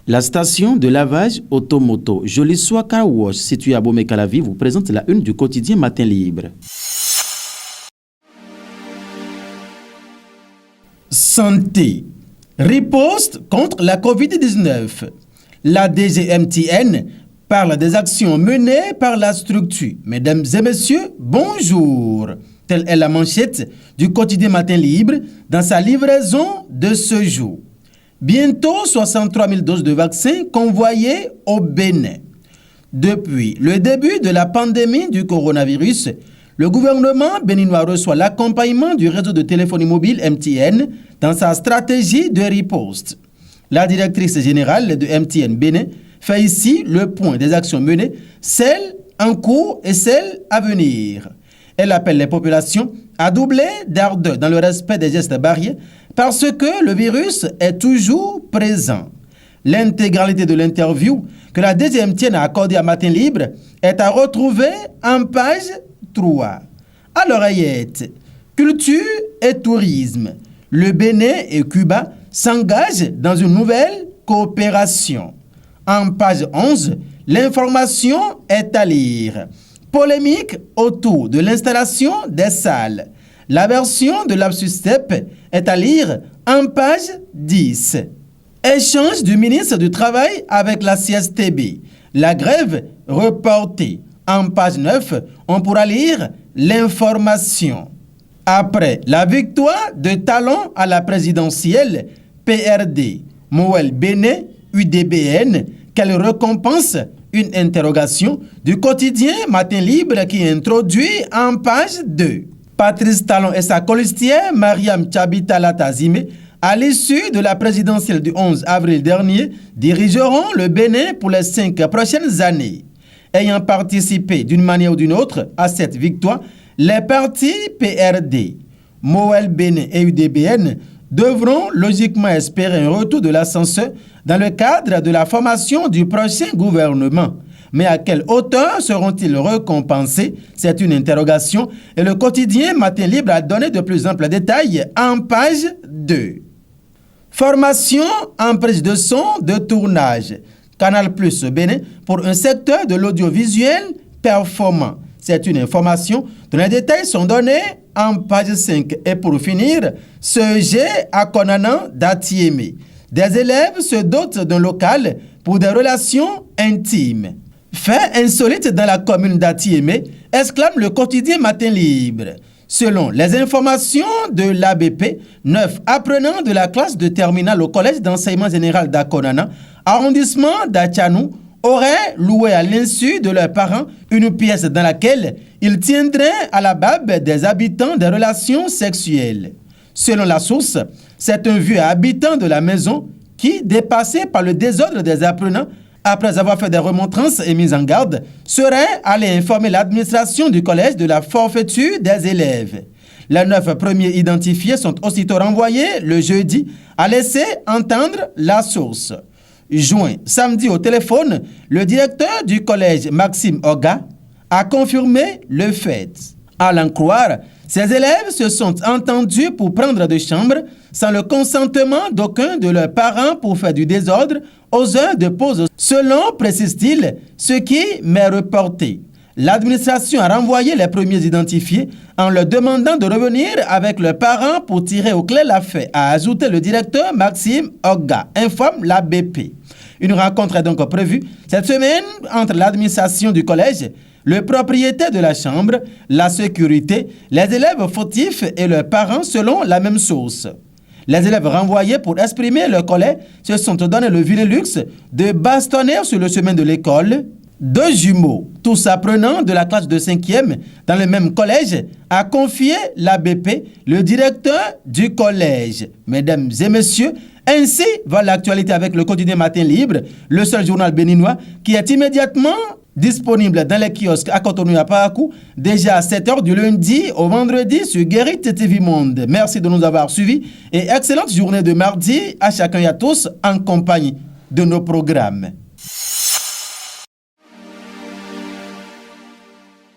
La station de lavage Automoto Jolissois Car Wash, située à Bomé-Calavi, vous présente la une du quotidien Matin Libre. Santé. Riposte contre la COVID-19. La DGMTN parle des actions menées par la structure. Mesdames et messieurs, bonjour. Telle est la manchette du quotidien Matin Libre dans sa livraison de ce jour. Bientôt 63 000 doses de vaccins convoyées au Bénin. Depuis le début de la pandémie du coronavirus, le gouvernement béninois reçoit l'accompagnement du réseau de téléphonie mobile MTN dans sa stratégie de riposte. La directrice générale de MTN Bénin fait ici le point des actions menées, celles en cours et celles à venir. Elle appelle les populations à doubler d'ardeur dans le respect des gestes barrières parce que le virus est toujours présent. L'intégralité de l'interview que la DGMTN a accordée à Matin Libre est à retrouver en page 3. À l'oreillette, culture et tourisme. Le Bénin et Cuba s'engagent dans une nouvelle coopération. En page 11, l'information est à lire. Polémique autour de l'installation des salles. La version de l'Absustep est à lire en page 10. Échange du ministre du Travail avec la CSTB. La grève reportée. En page 9, on pourra lire l'information. Après la victoire de Talon à la présidentielle, PRD, Moël Bénin, UDBN, quelle récompense? Une interrogation du quotidien Matin Libre qui introduit en page 2. Patrice Talon et sa colistière Mariam Tchabita Latazime, à l'issue de la présidentielle du 11 avril dernier, dirigeront le Bénin pour les 5 prochaines années. Ayant participé d'une manière ou d'une autre à cette victoire, les partis PRD, Moël Bénin et UDBN devront logiquement espérer un retour de l'ascenseur dans le cadre de la formation du prochain gouvernement. Mais à quelle hauteur seront-ils récompensés? C'est une interrogation et le quotidien Matin Libre a donné de plus amples détails en page 2. Formation en prise de son de tournage. Canal Plus Bénin pour un secteur de l'audiovisuel performant. C'est une information dont les détails sont donnés en page 5. Et pour finir, ce jet à Konanan d'Atiémé. Des élèves se dotent d'un local pour des relations intimes. Fait insolite dans la commune d'Atiémé, exclame le quotidien Matin Libre. Selon les informations de l'ABP, 9 apprenants de la classe de terminale au collège d'enseignement général d'Akonana, arrondissement d'Atianou, auraient loué à l'insu de leurs parents une pièce dans laquelle ils tiendraient à la barbe des habitants des relations sexuelles. Selon la source, c'est un vieux habitant de la maison qui, dépassé par le désordre des apprenants, après avoir fait des remontrances et mises en garde, serait allé informer l'administration du collège de la forfaiture des élèves. Les 9 premiers identifiés sont aussitôt renvoyés le jeudi à laisser entendre la source. Joint samedi au téléphone, le directeur du collège Maxime Oga a confirmé le fait. À l'en croire, ces élèves se sont entendus pour prendre des chambres sans le consentement d'aucun de leurs parents pour faire du désordre aux heures de pause, selon, précise-t-il, ce qui m'est reporté. L'administration a renvoyé les premiers identifiés en leur demandant de revenir avec leurs parents pour tirer au clair l'affaire, a ajouté le directeur Maxime Oga, informe la BP. Une rencontre est donc prévue cette semaine entre l'administration du collège, le propriétaire de la chambre, la sécurité, les élèves fautifs et leurs parents selon la même source. Les élèves renvoyés pour exprimer leur colère se sont donné le vilain luxe de bastonner sur le chemin de l'école. 2 jumeaux, tous apprenants de la classe de 5e dans le même collège, a confié l'ABP, le directeur du collège. Mesdames et messieurs, ainsi va l'actualité avec le quotidien Matin Libre, le seul journal béninois qui est immédiatement disponible dans les kiosques à Cotonou et à Parakou, déjà à 7h du lundi au vendredi sur Guérit TV Monde. Merci de nous avoir suivis et excellente journée de mardi à chacun et à tous en compagnie de nos programmes.